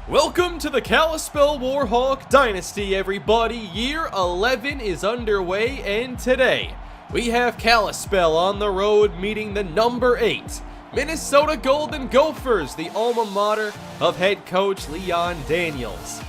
Welcome to the Kalispell Warhawk Dynasty, everybody. Year 11 is underway, and today we have Kalispell on the road meeting the number 8 Minnesota Golden Gophers, the alma mater of head coach Leon Daniels.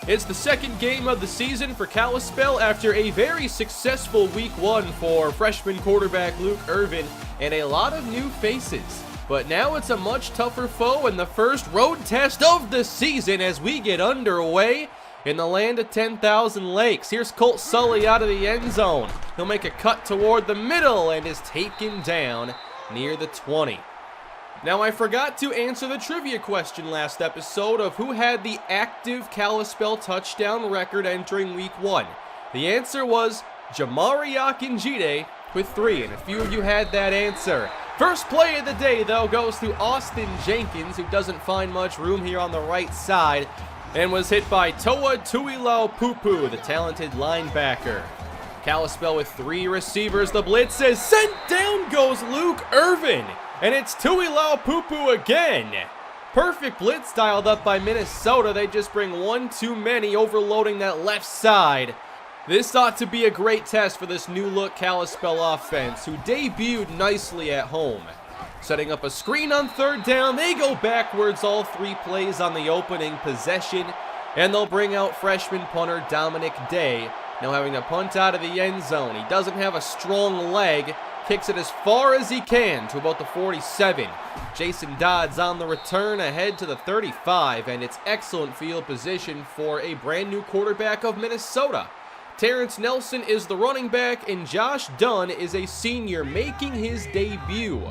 It's the second game of the season for Kalispell after a very successful week 1 for freshman quarterback Luke Irvin and a lot of new faces. But now it's a much tougher foe in the first road test of the season as we get underway in the land of 10,000 lakes. Here's Colt Sully out of the end zone. He'll make a cut toward the middle and is taken down near the 20. Now, I forgot to answer the trivia question last episode of who had the active Kalispell touchdown record entering week 1. The answer was Jamari Akinjide with 3, and a few of you had that answer. First play of the day, though, goes to Austin Jenkins, who doesn't find much room here on the right side, and was hit by Toa Tuilau-Pupu, the talented linebacker. Kalispell with 3 receivers. The blitz is sent. Down goes Luke Irvin, and it's Tuilau-Pupu again. Perfect blitz dialed up by Minnesota. They just bring one too many, overloading that left side. This ought to be a great test for this new-look Kalispell offense, who debuted nicely at home. Setting up a screen on third down, they go backwards all 3 plays on the opening possession, and they'll bring out freshman punter Dominic Day, now having to punt out of the end zone. He doesn't have a strong leg, kicks it as far as he can to about the 47. Jason Dodds on the return ahead to the 35, and it's excellent field position for a brand new quarterback of Minnesota. Terrence Nelson is the running back, and Josh Dunn is a senior making his debut.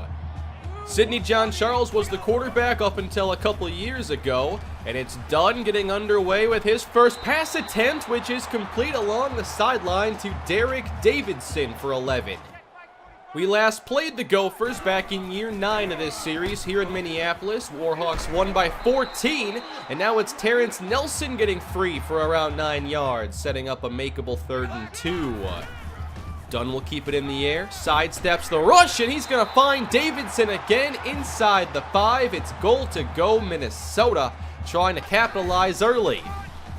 Sidney John Charles was the quarterback up until a couple years ago, and it's Dunn getting underway with his first pass attempt, which is complete along the sideline to Derek Davidson for 11. We last played the Gophers back in year 9 of this series here in Minneapolis. Warhawks won by 14, and now it's Terrence Nelson getting free for around 9 yards, setting up a makeable 3rd and 2. Dunn will keep it in the air, sidesteps the rush, and he's going to find Davidson again inside the 5. It's goal to go Minnesota, trying to capitalize early.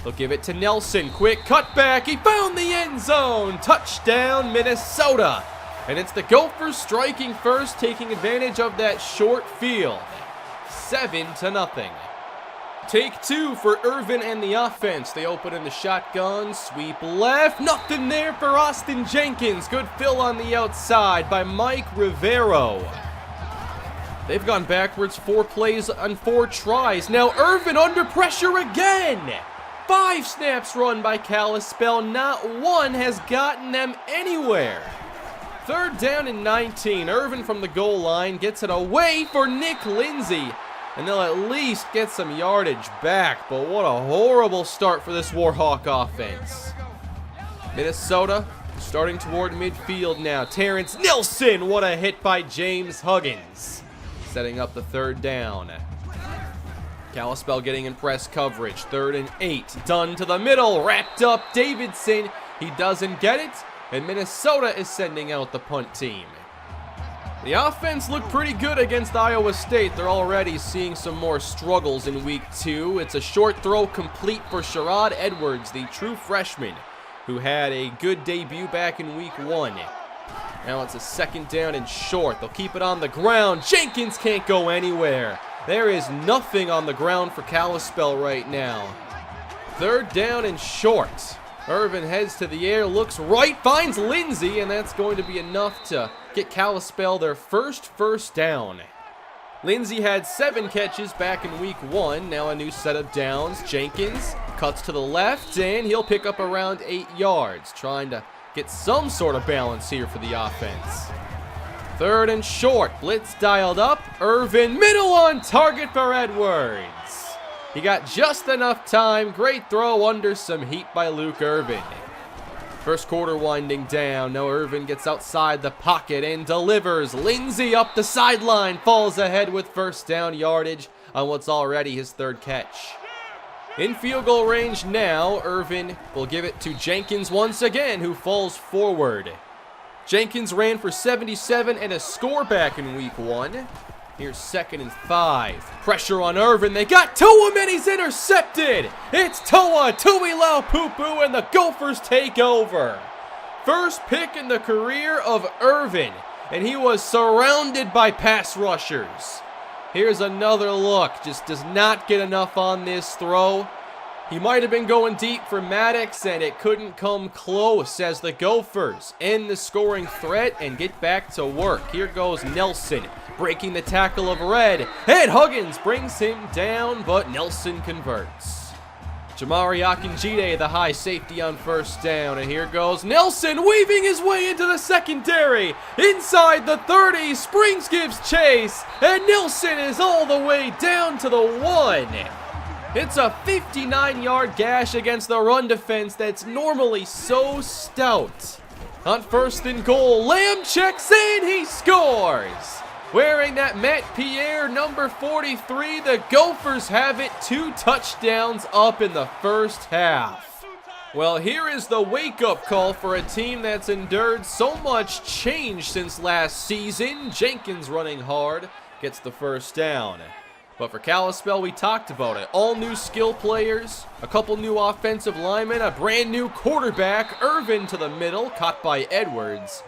They'll give it to Nelson, quick cutback, he found the end zone, touchdown Minnesota. And it's the Gophers striking first, taking advantage of that short field. 7-0. Take 2 for Irvin and the offense. They open in the shotgun, sweep left. Nothing there for Austin Jenkins. Good fill on the outside by Mike Rivero. They've gone backwards 4 plays on 4 tries. Now Irvin under pressure again. 5 snaps run by Kalispell. Not one has gotten them anywhere. 3rd down and 19. Irvin from the goal line gets it away for Nick Lindsay, and they'll at least get some yardage back. But what a horrible start for this Warhawk offense. Minnesota starting toward midfield now. Terrence Nelson, what a hit by James Huggins, setting up the 3rd down. Kalispell getting in press coverage. 3rd and 8. Dunn to the middle, wrapped up Davidson. He doesn't get it, and Minnesota is sending out the punt team. The offense looked pretty good against Iowa State. They're already seeing some more struggles in week 2. It's a short throw complete for Sherrod Edwards, the true freshman, who had a good debut back in week 1. Now it's a 2nd down and short. They'll keep it on the ground. Jenkins can't go anywhere. There is nothing on the ground for Kalispell right now. 3rd down and short. Irvin heads to the air, looks right, finds Lindsay, and that's going to be enough to get Kalispell their first down. Lindsay had 7 catches back in week 1, now a new set of downs. Jenkins cuts to the left, and he'll pick up around 8 yards, trying to get some sort of balance here for the offense. 3rd and short, blitz dialed up, Irvin middle on target for Edwards. He got just enough time. Great throw under some heat by Luke Irvin. First quarter winding down. Now Irvin gets outside the pocket and delivers. Lindsay up the sideline, falls ahead with 1st down yardage on what's already his 3rd catch. In field goal range now, Irvin will give it to Jenkins once again, who falls forward. Jenkins ran for 77 and a score back in week 1. Here's 2nd and 5. Pressure on Irvin. They got to him, and he's intercepted. It's Toa Tuilau-Pupu, and the Gophers take over. First pick in the career of Irvin, and he was surrounded by pass rushers. Here's another look. Just does not get enough on this throw. He might have been going deep for Maddox, and it couldn't come close as the Gophers end the scoring threat and get back to work. Here goes Nelson, breaking the tackle of Red, and Huggins brings him down, but Nelson converts. Jamari Akinjide, the high safety on 1st down, and here goes Nelson, weaving his way into the secondary. Inside the 30, Springs gives chase, and Nelson is all the way down to the 1. It's a 59-yard gash against the run defense that's normally so stout. On 1st and goal, Lamb checks in, he scores! Wearing that Matt Pierre number 43, the Gophers have it 2 touchdowns up in the first half. Well, here is the wake-up call for a team that's endured so much change since last season. Jenkins running hard, gets the 1st down. But for Kalispell, we talked about it. All new skill players, a couple new offensive linemen, a brand new quarterback, Irvin to the middle, caught by Edwards.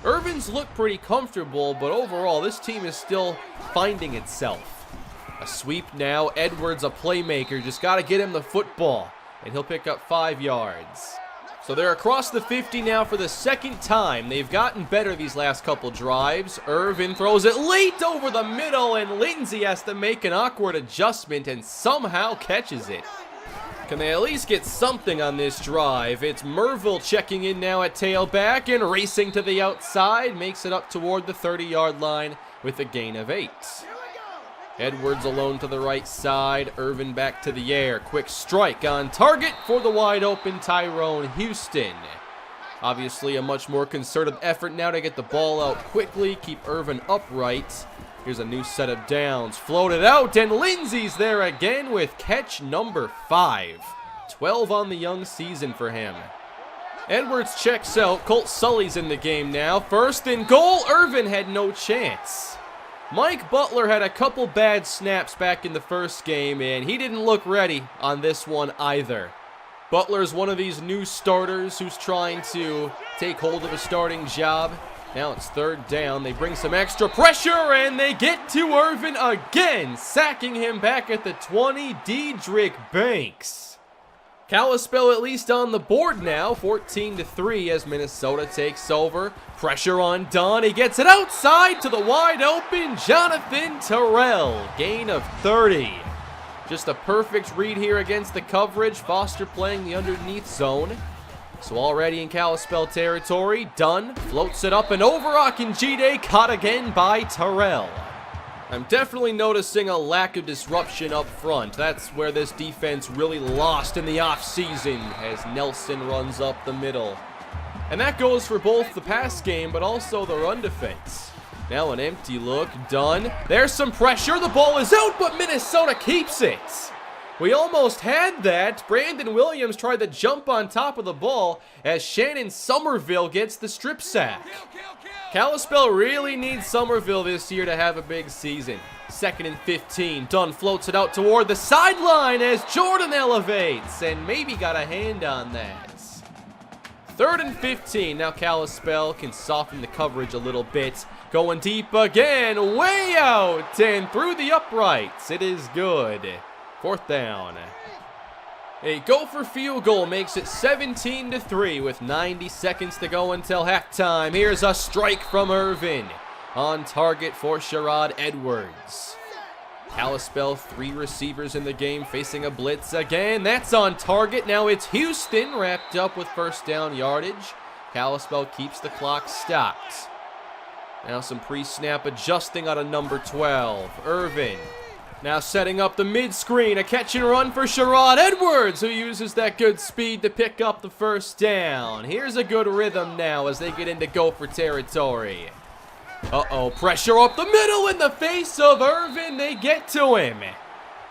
Irvin's looked pretty comfortable, but overall, this team is still finding itself. A sweep now, Edwards a playmaker, just got to get him the football, and he'll pick up 5 yards. So they're across the 50 now for the 2nd time. They've gotten better these last couple drives. Irvin throws it late over the middle, and Lindsay has to make an awkward adjustment and somehow catches it. Can they at least get something on this drive? It's Merville checking in now at tailback and racing to the outside. Makes it up toward the 30-yard line with a gain of 8. Edwards alone to the right side. Irvin back to the air. Quick strike on target for the wide open Tyrone Houston. Obviously a much more concerted effort now to get the ball out quickly. Keep Irvin upright. Here's a new set of downs. Floated out, and Lindsay's there again with catch number 5. 12 on the young season for him. Edwards checks out. Colt Sully's in the game now. 1st and goal. Irvin had no chance. Mike Butler had a couple bad snaps back in the first game, and he didn't look ready on this one either. Butler's one of these new starters who's trying to take hold of a starting job. Now it's 3rd down. They bring some extra pressure, and they get to Irvin again, sacking him back at the 20, Dedrick Banks. Kalispell at least on the board now, 14-3 as Minnesota takes over. Pressure on Dunn. He gets it outside to the wide open Jonathan Terrell. Gain of 30. Just a perfect read here against the coverage. Foster playing the underneath zone. So already in Kalispell territory, Dunn floats it up and over Akinjide, caught again by Terrell. I'm definitely noticing a lack of disruption up front. That's where this defense really lost in the offseason as Nelson runs up the middle. And that goes for both the pass game but also the run defense. Now an empty look, Dunn. There's some pressure, the ball is out, but Minnesota keeps it. We almost had that. Brandon Williams tried to jump on top of the ball as Shannon Somerville gets the strip sack. Kalispell really needs Somerville this year to have a big season. 2nd and 15. Dunn floats it out toward the sideline as Jordan elevates and maybe got a hand on that. 3rd and 15. Now Kalispell can soften the coverage a little bit. Going deep again. Way out and through the uprights. It is good. 4th down. A Gopher field goal makes it 17-3 with 90 seconds to go until halftime. Here's a strike from Irvin. On target for Sherrod Edwards. Kalispell, 3 receivers in the game facing a blitz again. That's on target. Now it's Houston wrapped up with 1st down yardage. Kalispell keeps the clock stopped. Now some pre-snap adjusting out of number 12. Irvin. Now setting up the mid-screen, a catch and run for Sherrod Edwards, who uses that good speed to pick up the 1st down. Here's a good rhythm now as they get into Gopher territory. Pressure up the middle in the face of Irvin. They get to him.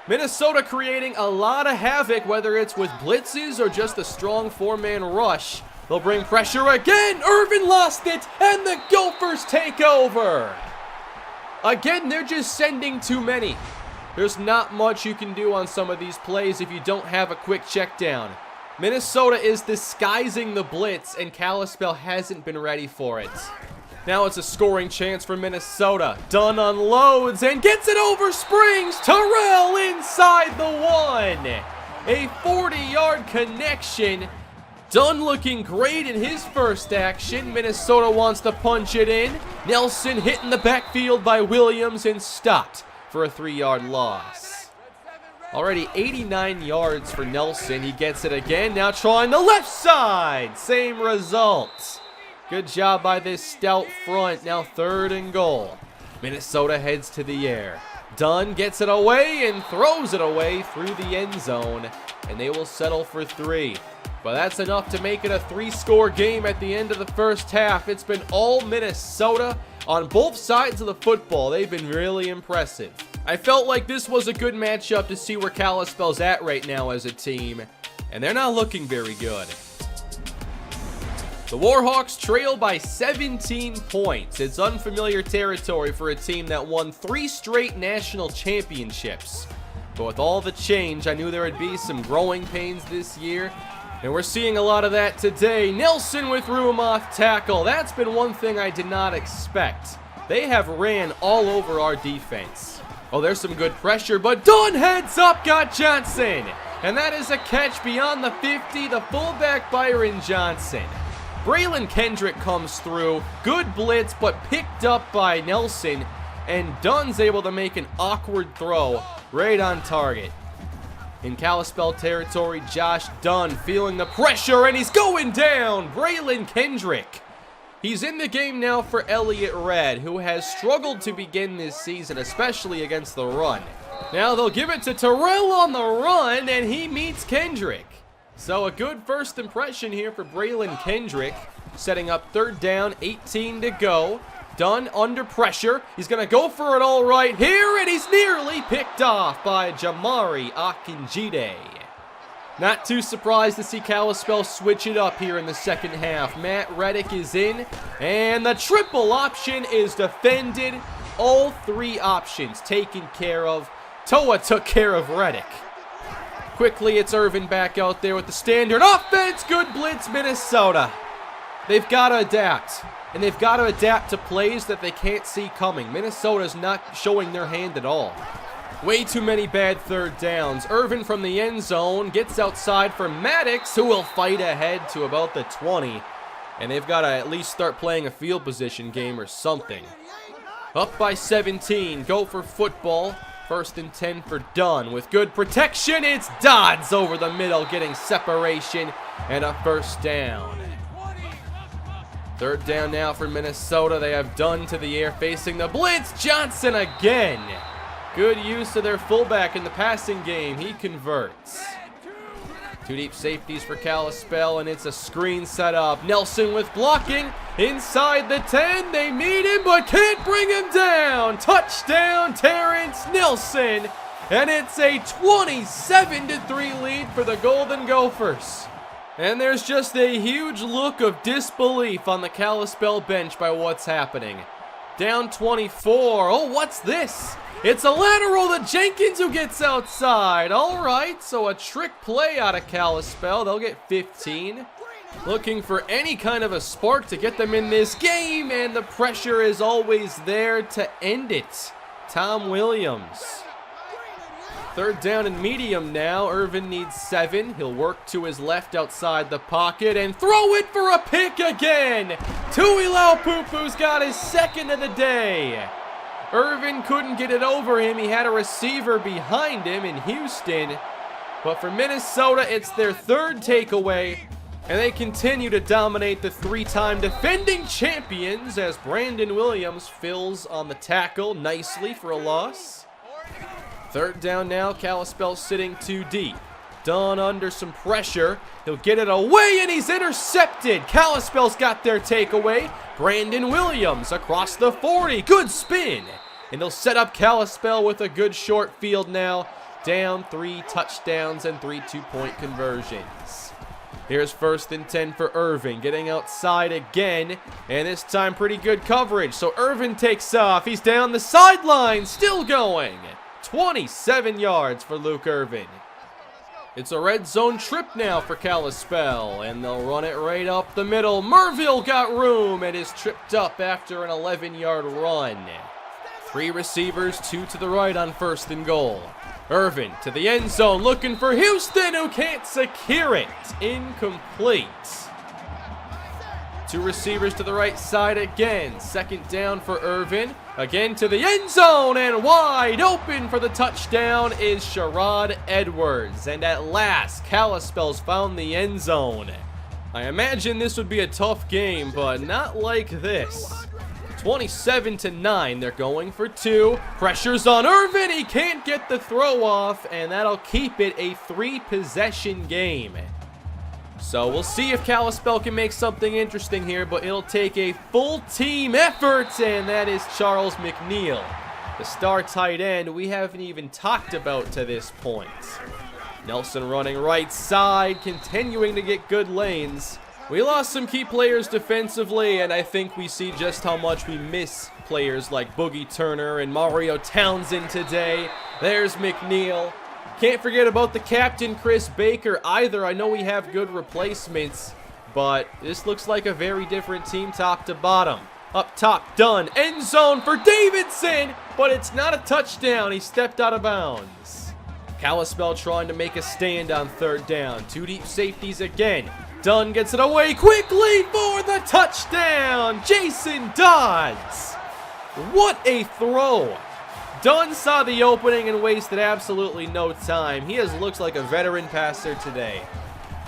Minnesota creating a lot of havoc, whether it's with blitzes or just a strong 4-man rush. They'll bring pressure again. Irvin lost it, and the Gophers take over. Again, they're just sending too many. There's not much you can do on some of these plays if you don't have a quick check down. Minnesota is disguising the blitz, and Kalispell hasn't been ready for it. Now it's a scoring chance for Minnesota. Dunn unloads and gets it over Springs. Terrell inside the 1. A 40-yard connection. Dunn looking great in his first action. Minnesota wants to punch it in. Nelson hit in the backfield by Williams and stopped for a 3-yard loss. Already 89 yards for Nelson. He gets it again. Now trying the left side. Same result. Good job by this stout front. Now 3rd and goal. Minnesota heads to the air. Dunn gets it away and throws it away through the end zone. And they will settle for 3. But that's enough to make it a 3-score game at the end of the first half. It's been all Minnesota on both sides of the football. They've been really impressive. I felt like this was a good matchup to see where Kalispell's at right now as a team. And they're not looking very good. The Warhawks trail by 17 points. It's unfamiliar territory for a team that won 3 straight national championships. But with all the change, I knew there would be some growing pains this year. And we're seeing a lot of that today. Nelson with room off tackle. That's been one thing I did not expect. They have ran all over our defense. Oh, there's some good pressure, but Dunn heads up, got Johnson. And that is a catch beyond the 50, the fullback Byron Johnson. Braylon Kendrick comes through. Good blitz, but picked up by Nelson. And Dunn's able to make an awkward throw right on target. In Kalispell territory, Josh Dunn feeling the pressure, and he's going down. Braylon Kendrick. He's in the game now for Elliott Red, who has struggled to begin this season, especially against the run. Now they'll give it to Terrell on the run, and he meets Kendrick. So a good first impression here for Braylon Kendrick, setting up 3rd down, 18 to go. Dunn under pressure. He's going to go for it all right here, and he's nearly picked off by Jamari Akinjide. Not too surprised to see Kalispell switch it up here in the second half. Matt Reddick is in, and the triple option is defended. All 3 options taken care of. Toa took care of Reddick. Quickly, it's Irvin back out there with the standard offense. Good blitz, Minnesota. They've got to adapt. And they've got to adapt to plays that they can't see coming. Minnesota's not showing their hand at all. Way too many bad 3rd downs. Irvin from the end zone gets outside for Maddox, who will fight ahead to about the 20. And they've got to at least start playing a field position game or something. Up by 17. Go for football. 1st and 10 for Dunn. With good protection, it's Dodds over the middle, getting separation and a 1st down. 3rd down now for Minnesota. They have Dunn to the air facing the blitz. Johnson again. Good use of their fullback in the passing game. He converts. 2 deep safeties for Kalispell, and it's a screen set up. Nelson with blocking. Inside the 10. They meet him, but can't bring him down. Touchdown, Terrence Nelson. And it's a 27-3 lead for the Golden Gophers. And there's just a huge look of disbelief on the Kalispell bench by what's happening. Down 24. Oh, what's this? It's a lateral to Jenkins, who gets outside. All right, so a trick play out of Kalispell. They'll get 15. Looking for any kind of a spark to get them in this game, and the pressure is always there to end it. Tom Williams. 3rd down and medium now. Irvin needs 7. He'll work to his left outside the pocket and throw it for a pick again. Tui Laupupu's got his 2nd of the day. Irvin couldn't get it over him. He had a receiver behind him in Houston. But for Minnesota, it's their 3rd takeaway. And they continue to dominate the 3-time defending champions as Brandon Williams fills on the tackle nicely for a loss. 3rd down now. Kalispell sitting too deep. Dunn under some pressure. He'll get it away, and he's intercepted. Kalispell's got their takeaway. Brandon Williams across the 40. Good spin. And they'll set up Kalispell with a good short field now. Down 3 touchdowns and 3 two-point conversions. Here's 1st and 10 for Irvin, getting outside again, and this time pretty good coverage. So Irvin takes off. He's down the sideline, still going. 27 yards for Luke Irvin. It's a red zone trip now for Kalispell, and they'll run it right up the middle. Merville got room and is tripped up after an 11-yard run. 3 receivers, 2 to the right on 1st and goal. Irvin to the end zone, looking for Houston, who can't secure it. Incomplete. 2 receivers to the right side again. 2nd down for Irvin. Again to the end zone, and wide open for the touchdown is Sherrod Edwards. And at last, Kalispell's found the end zone. I imagine this would be a tough game, but not like this. 27-9, they're going for 2. Pressure's on Irvin, he can't get the throw off, and that'll keep it a 3-possession game. So we'll see if Kalispell can make something interesting here, but it'll take a full team effort, and that is Charles McNeil, the star tight end we haven't even talked about to this point. Nelson running right side, continuing to get good lanes. We lost some key players defensively, and I think we see just how much we miss players like Boogie Turner and Mario Townsend today. There's McNeil. Can't forget about the captain, Chris Baker, either. I know we have good replacements, but this looks like a very different team top to bottom. Up top, done. End zone for Davidson, but it's not a touchdown. He stepped out of bounds. Kalispell trying to make a stand on 3rd down. 2 deep safeties again. Dunn gets it away quickly for the touchdown. Jason Dodds. What a throw. Dunn saw the opening and wasted absolutely no time. He looks like a veteran passer today.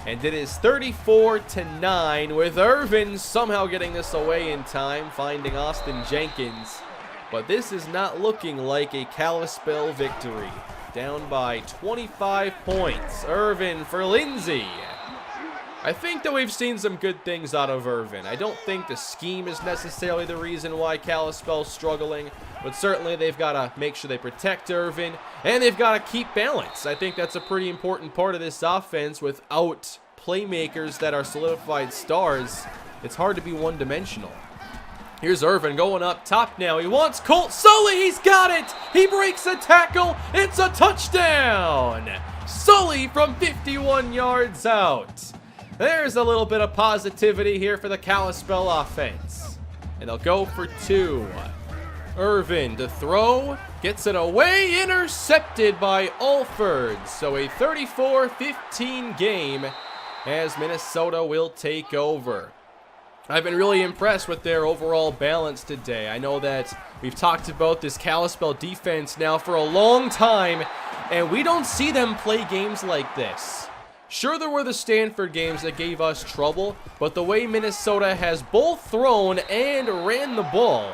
And it is 34-9 with Irvin somehow getting this away in time, finding Austin Jenkins. But this is not looking like a Kalispell victory. Down by 25 points. Irvin for Lindsay. I think that we've seen some good things out of Irvin. I don't think the scheme is necessarily the reason why Kalispell's struggling, but certainly they've got to make sure they protect Irvin, and they've got to keep balance. I think that's a pretty important part of this offense. Without playmakers that are solidified stars, it's hard to be one-dimensional. Here's Irvin going up top now. He wants Colt Sully. He's got it. He breaks a tackle. It's a touchdown. Sully from 51 yards out. There's a little bit of positivity here for the Kalispell offense. And they'll go for 2. Irvin to throw. Gets it away. Intercepted by Alford. So a 34-15 game as Minnesota will take over. I've been really impressed with their overall balance today. I know that we've talked about this Kalispell defense now for a long time, and we don't see them play games like this. Sure, there were the Stanford games that gave us trouble, but the way Minnesota has both thrown and ran the ball,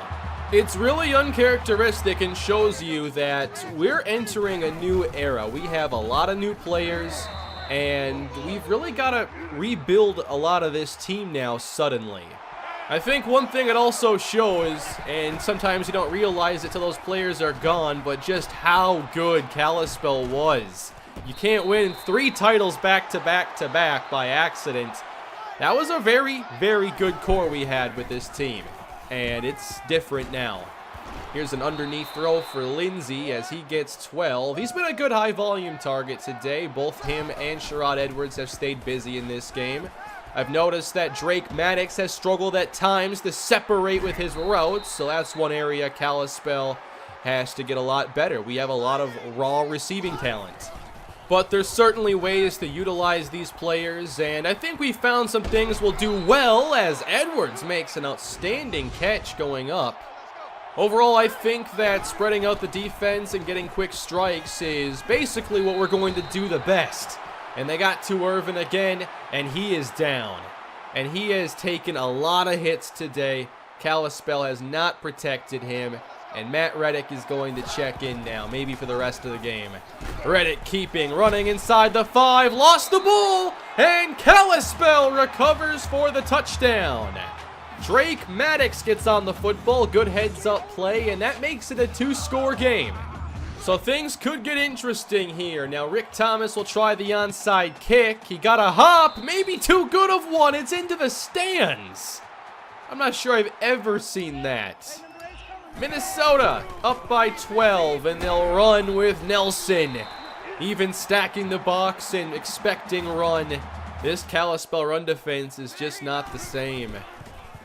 it's really uncharacteristic and shows you that we're entering a new era. We have a lot of new players, and we've really got to rebuild a lot of this team now suddenly. I think one thing it also shows, and sometimes you don't realize it till those players are gone, but just how good Kalispell was. You can't win 3 titles back to back by accident. That was a very, very good core we had with this team, and it's different now. Here's an underneath throw for Lindsay as he gets 12. He's been a good high-volume target today. Both him and Sherrod Edwards have stayed busy in this game. I've noticed that Drake Maddox has struggled at times to separate with his routes, so that's one area Kalispell has to get a lot better. We have a lot of raw receiving talent. But there's certainly ways to utilize these players, and I think we found some things we'll do well as Edwards makes an outstanding catch going up. Overall, I think that spreading out the defense and getting quick strikes is basically what we're going to do the best. And they got to Irvin again, and he is down. And he has taken a lot of hits today. Kalispell has not protected him. And Matt Reddick is going to check in now, maybe for the rest of the game. Reddick keeping, running inside the 5, lost the ball, and Kalispell recovers for the touchdown. Drake Maddox gets on the football, good heads-up play, and that makes it a 2-score game. So things could get interesting here. Now Rick Thomas will try the onside kick. He got a hop, maybe too good of one. It's into the stands. I'm not sure I've ever seen that. Minnesota up by 12, and they'll run with Nelson. Even stacking the box and expecting run. This Kalispell run defense is just not the same.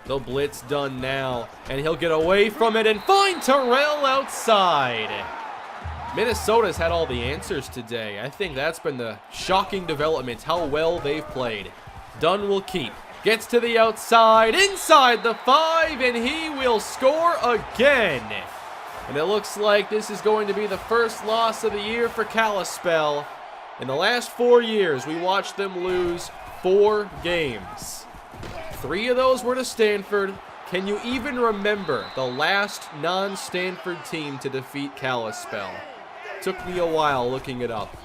The blitz done now, and he'll get away from it and find Terrell outside. Minnesota's had all the answers today. I think that's been the shocking development, how well they've played. Dunn will keep. Gets to the outside, inside the 5, and he will score again. And it looks like this is going to be the first loss of the year for Kalispell. In the last 4 years, we watched them lose 4 games. 3 of those were to Stanford. Can you even remember the last non-Stanford team to defeat Kalispell? Took me a while looking it up.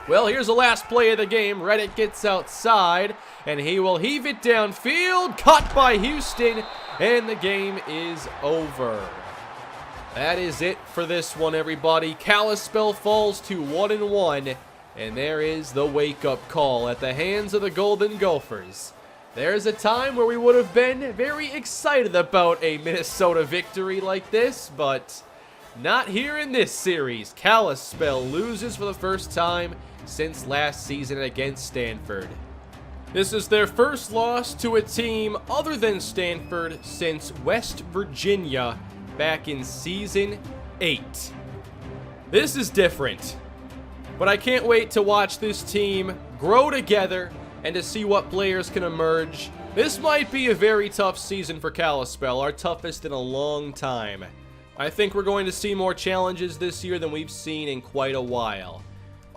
Well, here's the last play of the game. Reddick gets outside, and he will heave it downfield. Caught by Houston, and the game is over. That is it for this one, everybody. Kalispell falls to 1-1, and there is the wake-up call at the hands of the Golden Gophers. There's a time where we would have been very excited about a Minnesota victory like this, but not here in this series. Kalispell loses for the first time since last season against Stanford. This is their first loss to a team other than Stanford since West Virginia back in Season 8. This is different, but I can't wait to watch this team grow together and to see what players can emerge. This might be a very tough season for Kalispell, our toughest in a long time. I think we're going to see more challenges this year than we've seen in quite a while.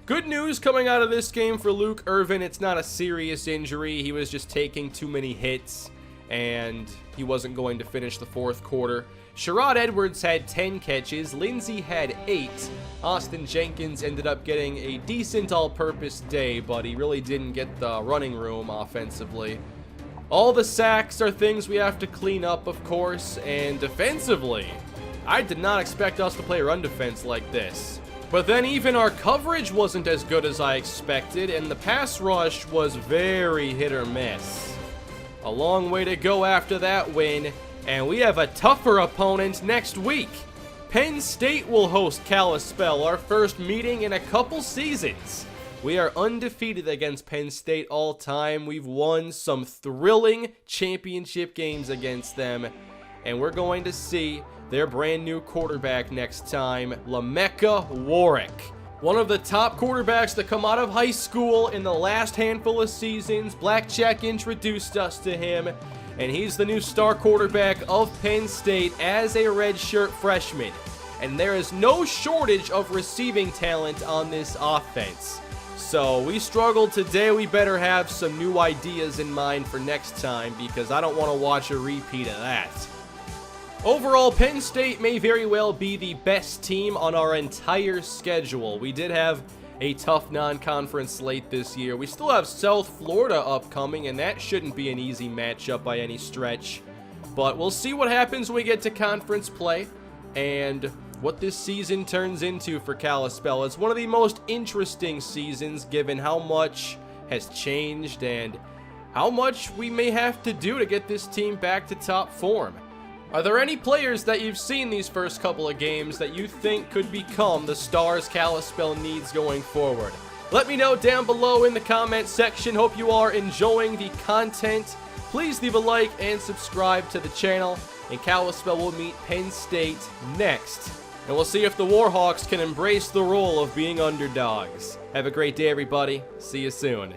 Good news coming out of this game for Luke Irvin. It's not a serious injury. He was just taking too many hits, and he wasn't going to finish the 4th quarter. Sherrod Edwards had 10 catches. Lindsey had 8. Austin Jenkins ended up getting a decent all-purpose day, but he really didn't get the running room offensively. All the sacks are things we have to clean up, of course, and defensively, I did not expect us to play run defense like this. But then even our coverage wasn't as good as I expected, and the pass rush was very hit or miss. A long way to go after that win, and we have a tougher opponent next week. Penn State will host Kalispell, our first meeting in a couple seasons. We are undefeated against Penn State all time. We've won some thrilling championship games against them, and we're going to see their brand new quarterback next time, Lamecca Warwick. One of the top quarterbacks to come out of high school in the last handful of seasons. Blackjack introduced us to him, and he's the new star quarterback of Penn State as a redshirt freshman. And there is no shortage of receiving talent on this offense. So we struggled today. We better have some new ideas in mind for next time, because I don't want to watch a repeat of that. Overall, Penn State may very well be the best team on our entire schedule. We did have a tough non-conference slate this year. We still have South Florida upcoming, and that shouldn't be an easy matchup by any stretch. But we'll see what happens when we get to conference play and what this season turns into for Kalispell. It's one of the most interesting seasons given how much has changed and how much we may have to do to get this team back to top form. Are there any players that you've seen these first couple of games that you think could become the stars Kalispell needs going forward? Let me know down below in the comment section. Hope you are enjoying the content. Please leave a like and subscribe to the channel. And Kalispell will meet Penn State next. And we'll see if the Warhawks can embrace the role of being underdogs. Have a great day, everybody. See you soon.